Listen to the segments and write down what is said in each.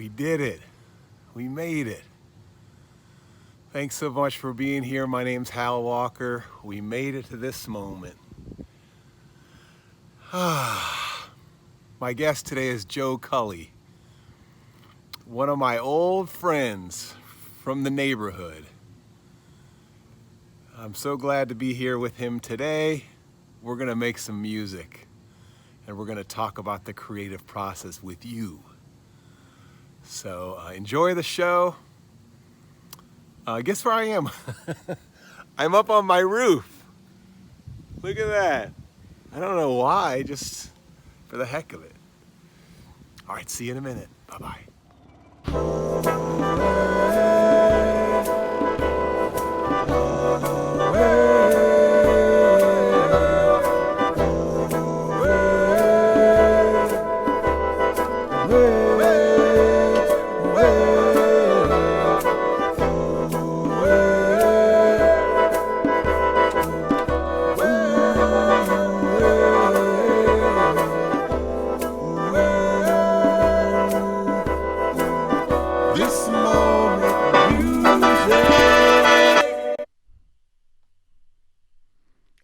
We did it. We made it. Thanks so much for being here. My name's Hal Walker. We made it to this moment. My guest today is Joe Culley, one of my old friends from the neighborhood. I'm so glad to be here with him today. We're gonna make some music and we're gonna talk about the creative process with you. So enjoy the show. Guess where I am? I'm up on my roof. Look at that. I don't know why, just for the heck of it. All right, see you in a minute. Bye-bye.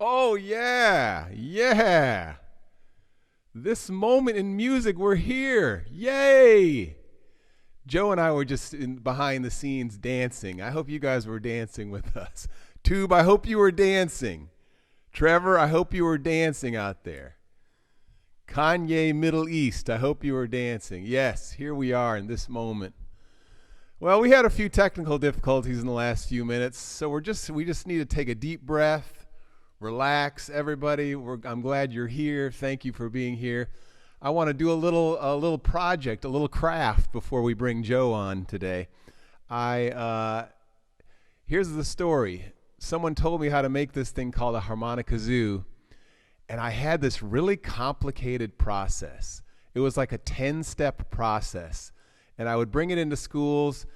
Oh yeah. This moment in music, we're here. Yay! Joe and I were just behind the scenes dancing. I hope you guys were dancing with us. Tube, I hope you were dancing. Trevor, I hope you were dancing out there. Kanye Middle East, I hope you were dancing. Yes, here we are in this moment. Well, we had a few technical difficulties in the last few minutes, so we just need to take a deep breath. Relax, everybody. I'm glad you're here. Thank you for being here. I want to do a little project, a little craft before we bring Joe on today. Here's the story. Someone told me how to make this thing called a harmonica zoo, and I had this really complicated process. It was like a 10-step process, and I would bring it into schools,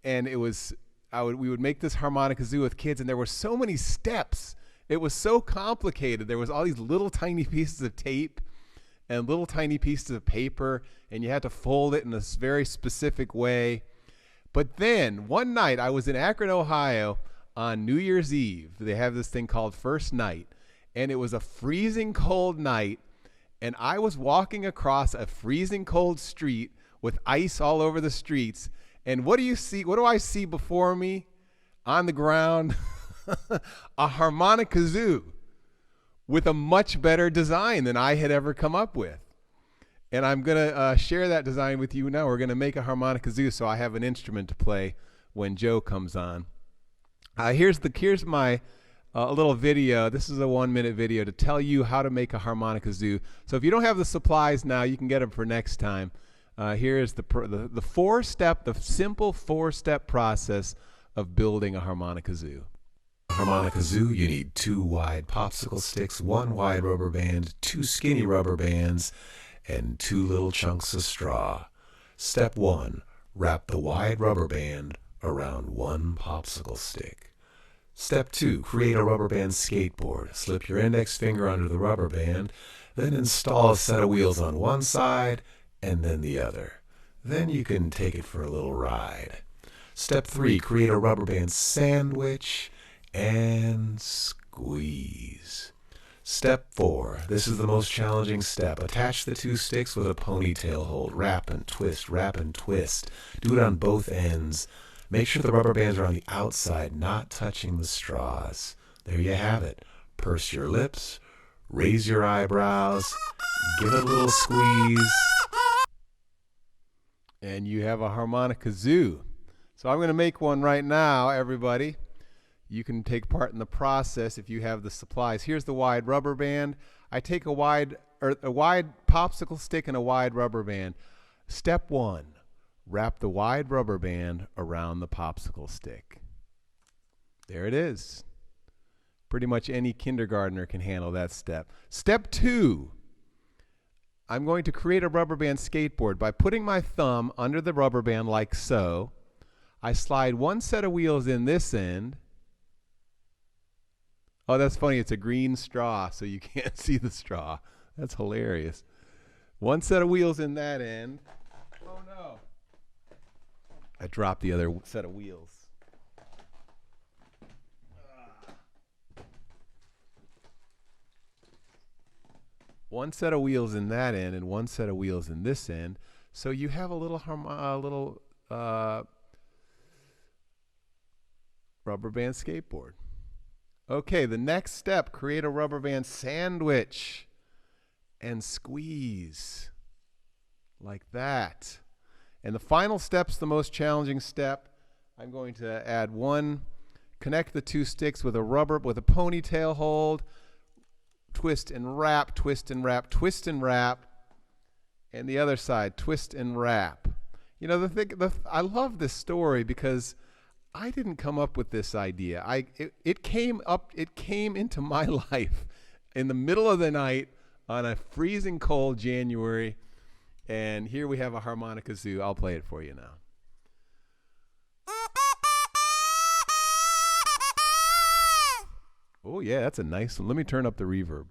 and we would make this harmonica zoo with kids, and there were so many steps. It was so complicated. There was all these little tiny pieces of tape and little tiny pieces of paper, and you had to fold it in a very specific way. But then one night I was in Akron, Ohio on New Year's Eve. They have this thing called First Night, and it was a freezing cold night, and I was walking across a freezing cold street with ice all over the streets. And what do you see? What do I see before me on the ground? A harmonica zoo with a much better design than I had ever come up with. And I'm going to share that design with you now. We're going to make a harmonica zoo so I have an instrument to play when Joe comes on. Here's my little video. This is a 1-minute video to tell you how to make a harmonica zoo. So if you don't have the supplies now, you can get them for next time. Here is the simple 4-step process of building a harmonica zoo. Harmonica zoo, you need 2 wide popsicle sticks, 1 wide rubber band, 2 skinny rubber bands, and 2 little chunks of straw. Step 1, wrap the wide rubber band around 1 popsicle stick. Step 2, create a rubber band skateboard. Slip your index finger under the rubber band, then install a set of wheels on one side and then the other. Then you can take it for a little ride. Step 3, create a rubber band sandwich and squeeze. Step 4, this is the most challenging step. Attach the 2 sticks with a ponytail hold. Wrap and twist, wrap and twist. Do it on both ends. Make sure the rubber bands are on the outside, not touching the straws. There you have it. Purse your lips, raise your eyebrows, give it a little squeeze. And you have a harmonica zoo. So I'm going to make one right now, everybody. You can take part in the process if you have the supplies. Here's the wide rubber band. I take a wide popsicle stick and a wide rubber band. Step 1, wrap the wide rubber band around the popsicle stick. There it is. Pretty much any kindergartner can handle that step. Step 2, I'm going to create a rubber band skateboard by putting my thumb under the rubber band like so. I slide 1 set of wheels in this end. Oh, that's funny. It's a green straw, so you can't see the straw. That's hilarious. 1 set of wheels in that end. Oh, no. I dropped the other set of wheels. One set of wheels in that end and one set of wheels in this end. So you have a little rubber band skateboard. Okay, the next step, create a rubber band sandwich and squeeze like that. And the final step's the most challenging step. I'm going to add connect the two sticks with a ponytail hold, twist and wrap, twist and wrap, twist and wrap, and the other side, twist and wrap. You know, I love this story because I didn't come up with this idea. It came into my life in the middle of the night on a freezing cold January, and here we have a harmonica zoo. I'll play it for you now. Oh yeah, that's a nice one. Let me turn up the reverb.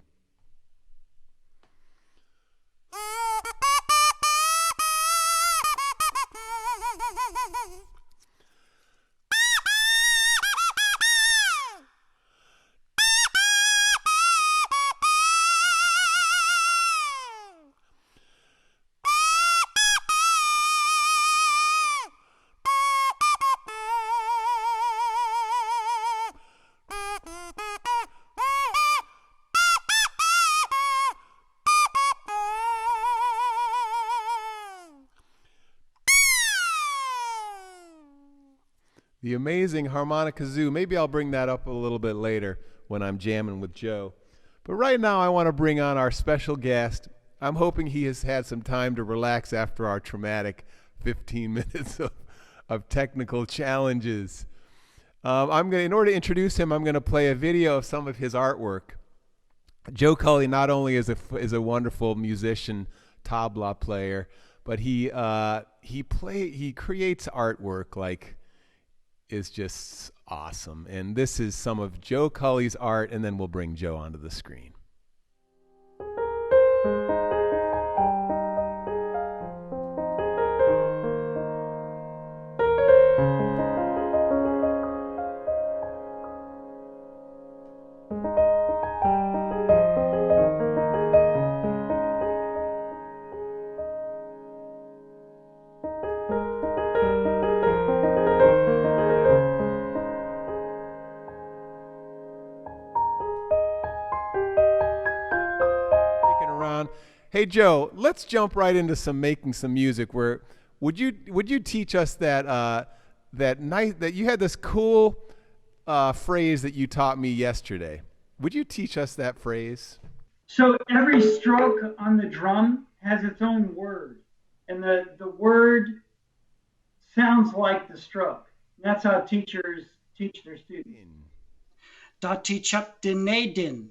The amazing harmonica zoo. Maybe I'll bring that up a little bit later when I'm jamming with Joe. But right now I want to bring on our special guest. I'm hoping he has had some time to relax after our traumatic 15 minutes of technical challenges. In order to introduce him, I'm going to play a video of some of his artwork. Joe Culley not only is a wonderful musician, tabla player, but he creates artwork like is just awesome. And this is some of Joe Culley's art, and then we'll bring Joe onto the screen. Hey Joe, let's jump right into making some music. Would you teach us that you had this cool phrase that you taught me yesterday? Would you teach us that phrase? So every stroke on the drum has its own word, and the word sounds like the stroke. That's how teachers teach their students. Dati chup dinadin.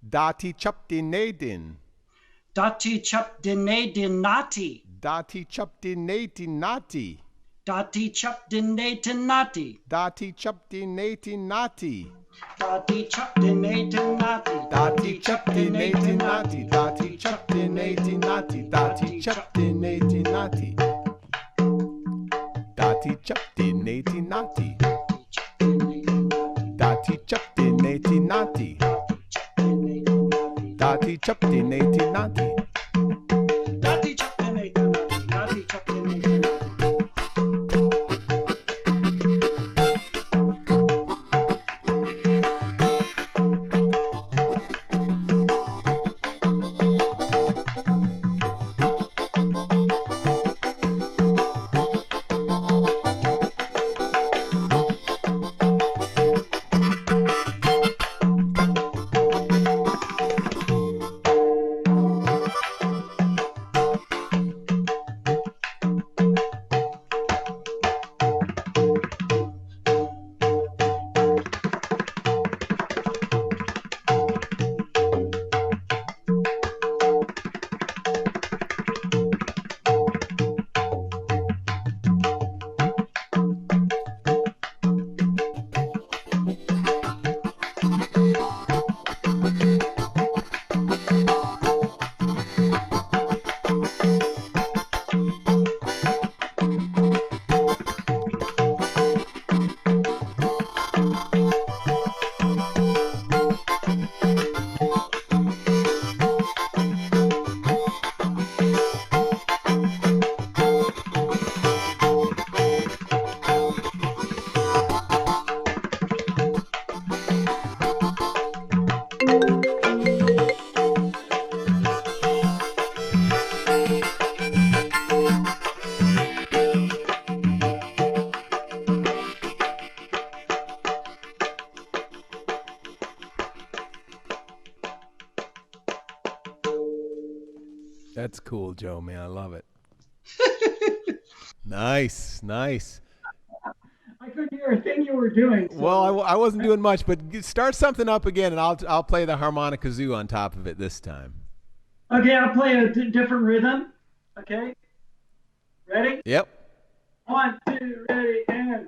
Dati chup dinadin. Dati chup dinadin nati. Dati chup dinadin nati. Dati chup dinadin nati. Dati chup dinadin nati. Dati chup dinadin nati. Dati chup dinadin nati. Dati chup dinadin nati. Dati chup dinadin nati. Dati chup dinadin nati. Dati chup dinadin nati. Dati chup dinadin nati. Dati chup dinadin nati. Dati chup dinadin nati. That's cool, Joe, man. I love it. Nice, nice. I couldn't hear a thing you were doing. So. Well, I wasn't doing much, but start something up again, and I'll play the harmonica zoo on top of it this time. Okay, I'll play a different rhythm. Okay, ready? Yep. 1, 2, ready, and.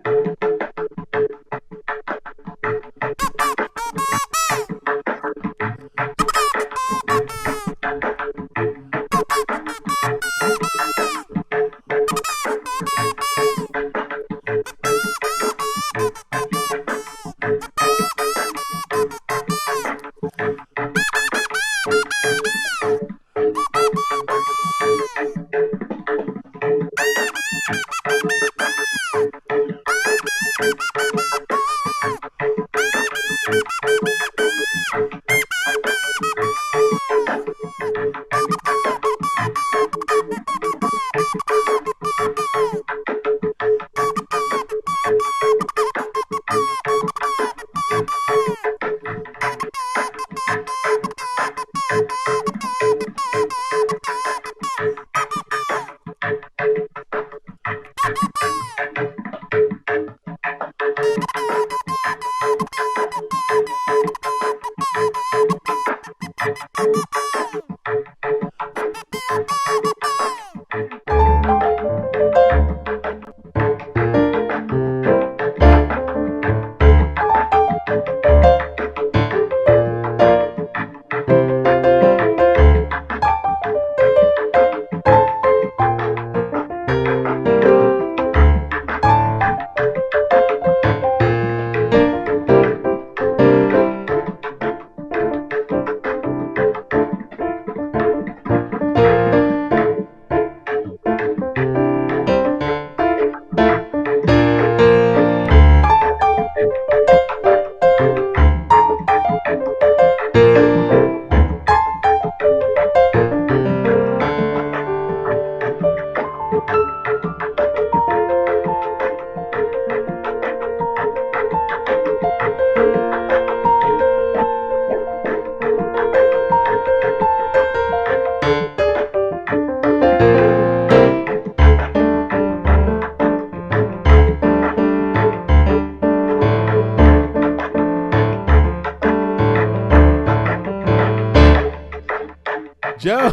Joe.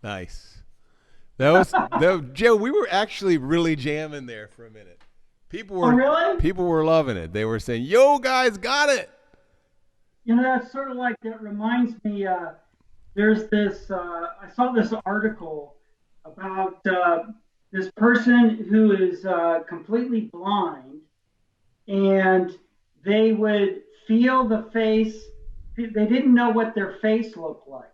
Nice. Joe, we were actually really jamming there for a minute. People were really? People were loving it. They were saying, "Yo, guys, got it." You know, that's sort of like, that reminds me, there's this, I saw this article about this person who is completely blind, and they would feel the face, they didn't know what their face looked like.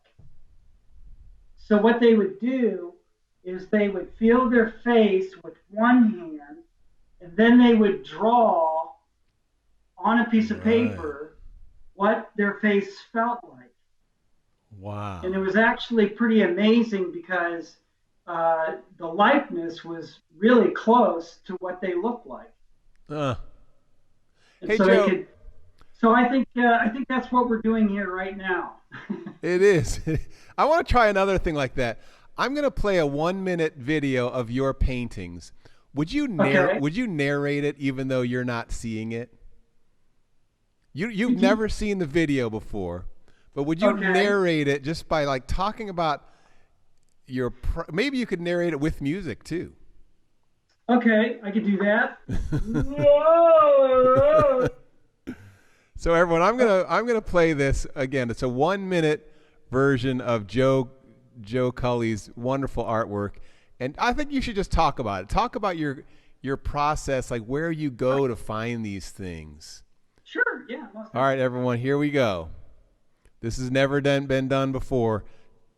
So what they would do is they would feel their face with one hand, and then they would draw on a piece of paper what their face felt like. Wow. And it was actually pretty amazing because the likeness was really close to what they looked like. And Hey, so Joe. they could. So I think that's what we're doing here right now. It is. I want to try another thing like that. I'm going to play a 1-minute video of your paintings. Would you narrate it even though you're not seeing it? You've never seen the video before, but would you narrate it just by like talking about your maybe you could narrate it with music too. Okay, I could do that. Whoa! So everyone, I'm gonna play this again. It's a 1-minute version of Joe Culley's wonderful artwork, And I think you should just talk about it. Talk about your process, like where you go to find these things. Sure, yeah. All right, everyone, here we go. This has never been done before.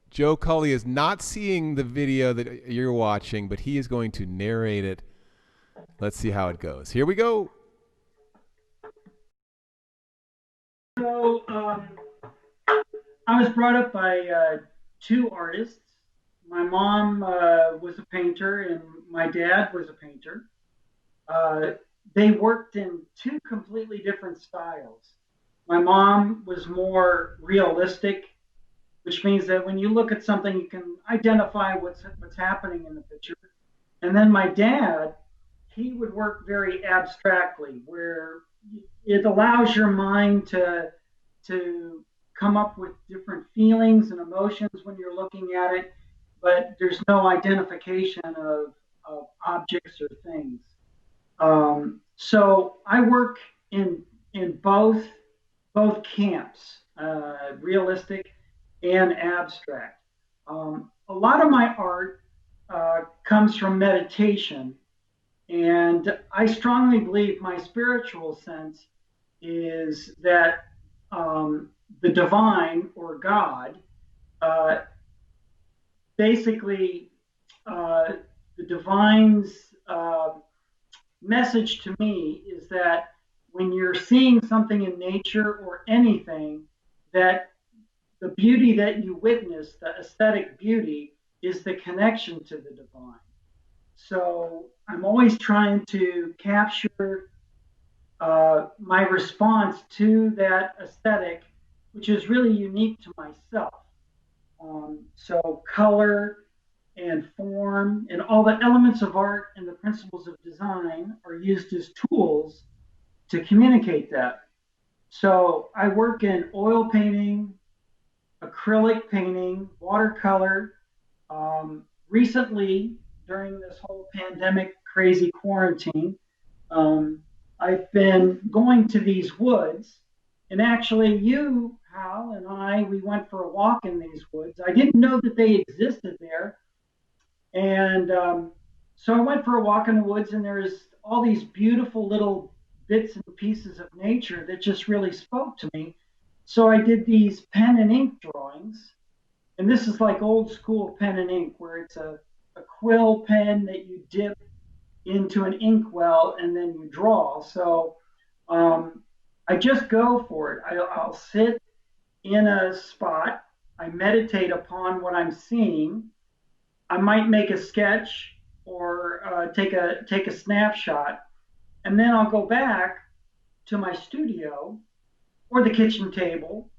Joe Culley is not seeing the video that you're watching, but he is going to narrate it. Let's see how it goes. Here we go. So I was brought up by two artists. My mom was a painter, and my dad was a painter. They worked in two completely different styles. My mom was more realistic, which means that when you look at something, you can identify what's happening in the picture. And then my dad, he would work very abstractly, where it allows your mind to come up with different feelings and emotions when you're looking at it, but there's no identification of objects or things. So I work in both camps, realistic and abstract. A lot of my art comes from meditation, and I strongly believe my spiritual sense is that the divine or God, basically, the divine's message to me is that when you're seeing something in nature or anything, that the beauty that you witness, the aesthetic beauty, is the connection to the divine. So I'm always trying to capture my response to that aesthetic, which is really unique to myself. So color and form and all the elements of art and the principles of design are used as tools to communicate that. So I work in oil painting, acrylic painting, watercolor. Recently, during this whole pandemic crazy quarantine, I've been going to these woods, and actually you, Hal, and we went for a walk in these woods. I didn't know that they existed there. And so I went for a walk in the woods, and there's all these beautiful little bits and pieces of nature that just really spoke to me. So I did these pen and ink drawings. And this is like old school pen and ink, where it's a quill pen that you dip into an ink well and then you draw. So I just go for it. I'll sit in a spot. I meditate upon what I'm seeing. I might make a sketch or take a snapshot, and then I'll go back to my studio or the kitchen table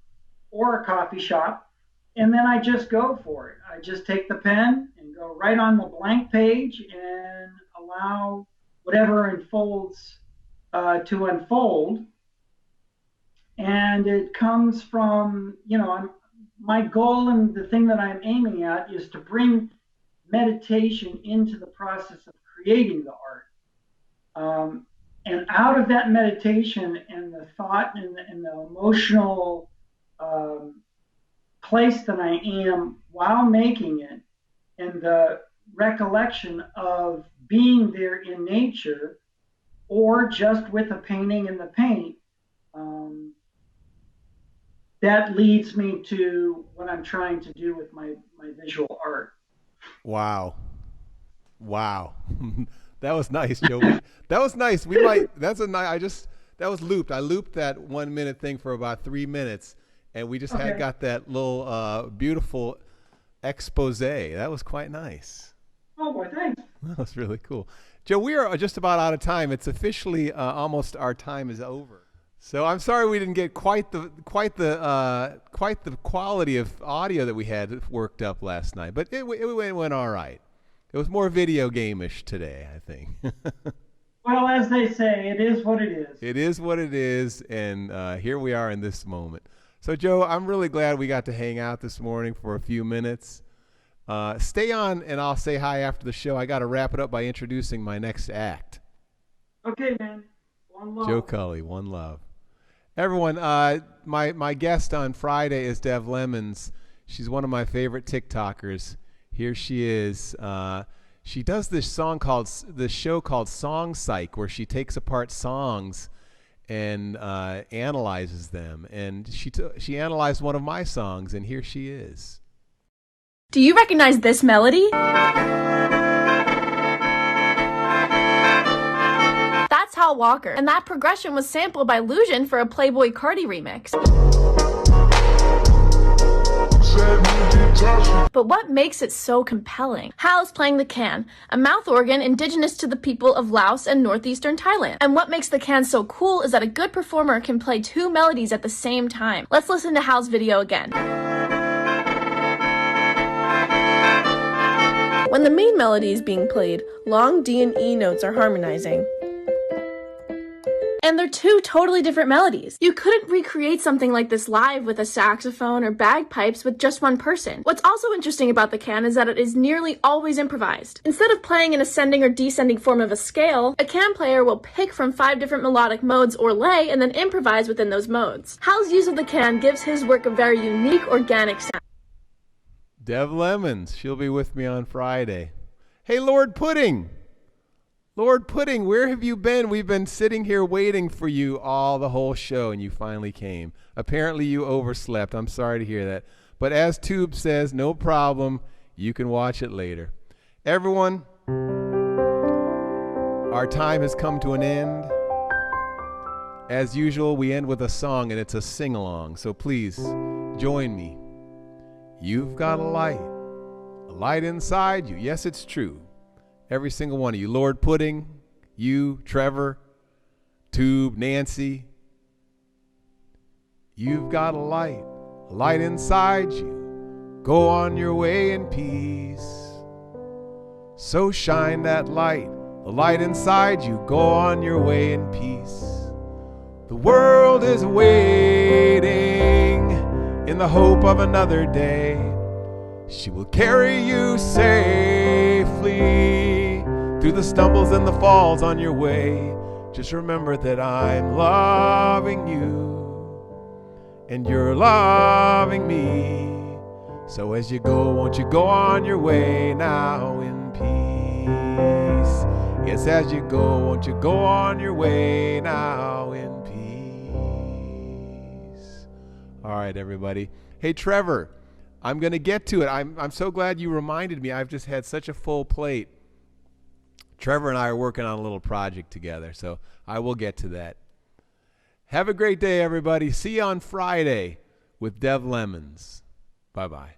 or a coffee shop, and then I just go for it. I just take the pen and go right on the blank page and allow whatever unfolds to unfold. And it comes from, my goal and the thing that I'm aiming at is to bring meditation into the process of creating the art. And out of that meditation and the thought and the emotional place that I am while making it, and the recollection of being there in nature or just with a painting and the paint, that leads me to what I'm trying to do with my visual art. Wow. That was nice, Joe. That was nice. That was looped. I looped that 1 minute thing for about 3 minutes, and we just got that little beautiful expose. That was quite nice. Oh boy, thanks. That was really cool. Joe, we are just about out of time. It's officially almost our time is over. So I'm sorry we didn't get quite the quality of audio that we had worked up last night, but it went all right. It was more video game-ish today, I think. Well, as they say, it is what it is. It is what it is, and here we are in this moment. So, Joe, I'm really glad we got to hang out this morning for a few minutes. Stay on, and I'll say hi after the show. I got to wrap it up by introducing my next act. Okay, man. One love. Joe Culley, one love. Everyone, my guest on Friday is Dev Lemons. She's one of my favorite TikTokers. Here she is. she does this show called Song Psych, where she takes apart songs and analyzes them. And she analyzed one of my songs, and here she is. Do you recognize this melody? That's Hal Walker, and that progression was sampled by Lucian for a Playboy Cardi remix. But what makes it so compelling? Hal's playing the can, a mouth organ indigenous to the people of Laos and northeastern Thailand. And what makes the can so cool is that a good performer can play two melodies at the same time. Let's listen to Hal's video again. When the main melody is being played, long D and E notes are harmonizing. And they're two totally different melodies. You couldn't recreate something like this live with a saxophone or bagpipes with just one person. What's also interesting about the can is that it is nearly always improvised. Instead of playing an ascending or descending form of a scale, a can player will pick from 5 different melodic modes or lay and then improvise within those modes. Hal's use of the can gives his work a very unique, organic sound. Dev Lemons, she'll be with me on Friday. Hey, Lord Pudding! Lord Pudding, where have you been? We've been sitting here waiting for you the whole show, and you finally came. Apparently you overslept. I'm sorry to hear that. But as Tube says, no problem. You can watch it later. Everyone, our time has come to an end. As usual, we end with a song, and it's a sing-along. So please, join me. You've got a light inside you. Yes, it's true. Every single one of you. Lord Pudding, you, Trevor, Tube, Nancy. You've got a light inside you. Go on your way in peace. So shine that light, the light inside you. Go on your way in peace. The world is waiting in the hope of another day. She will carry you safely through the stumbles and the falls on your way. Just remember that I'm loving you and you're loving me. So as you go, won't you go on your way now in peace? Yes, as you go, won't you go on your way now in peace? All right, everybody. Hey, Trevor, I'm going to get to it. I'm so glad you reminded me. I've just had such a full plate. Trevor and I are working on a little project together, so I will get to that. Have a great day, everybody. See you on Friday with Dev Lemons. Bye-bye.